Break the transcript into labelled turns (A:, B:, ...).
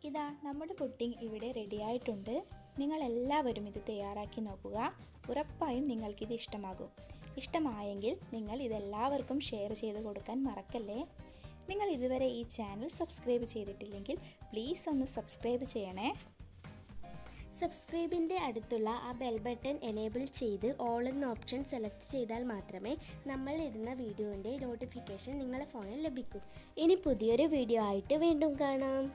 A: ഇതാ നമ്മുടെ പുഡിംഗ് ഇവിടെ റെഡിയായിട്ടുണ്ട്. നിങ്ങളെല്ലാവരും ഇത് തയ്യാറാക്കി നോക്കുക. ഉറപ്പായും നിങ്ങൾക്കിത് ഇഷ്ടമാകും. ഇഷ്ടമായെങ്കിൽ നിങ്ങൾ ഇതെല്ലാവർക്കും ഷെയർ ചെയ്ത് കൊടുക്കാൻ മറക്കല്ലേ. നിങ്ങൾ ഇതുവരെ ഈ ചാനൽ സബ്സ്ക്രൈബ് ചെയ്തിട്ടില്ലെങ്കിൽ പ്ലീസ് ഒന്ന് സബ്സ്ക്രൈബ് ചെയ്യണേ.
B: സബ്സ്ക്രൈബിൻ്റെ അടുത്തുള്ള ആ ബെൽ ബട്ടൺ എനേബിൾ ചെയ്ത് ഓൾ എന്ന ഓപ്ഷൻ സെലക്ട് ചെയ്താൽ മാത്രമേ നമ്മൾ ഇടുന്ന വീഡിയോൻ്റെ നോട്ടിഫിക്കേഷൻ നിങ്ങളുടെ ഫോണിൽ ലഭിക്കൂ. ഇനി പുതിയൊരു വീഡിയോ ആയിട്ട് വീണ്ടും കാണാം.